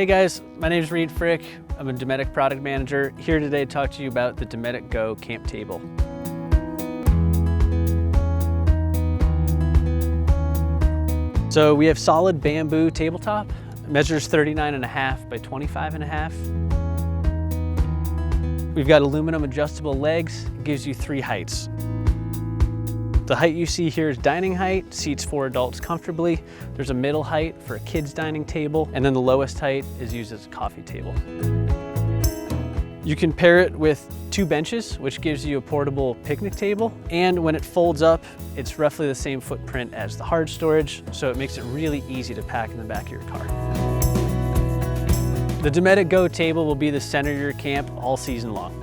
Hey guys, my name is Reed Frick. I'm a Dometic product manager here today to talk to you about the Dometic Go camp table. So we have solid bamboo tabletop. It measures 39.5 by 25.5. We've got aluminum adjustable legs. It gives you 3 heights. The height you see here is dining height, seats 4 adults comfortably. There's a middle height for a kid's dining table, and then the lowest height is used as a coffee table. You can pair it with 2 benches, which gives you a portable picnic table. And when it folds up, it's roughly the same footprint as the hard storage, so it makes it really easy to pack in the back of your car. The Dometic Go table will be the center of your camp all season long.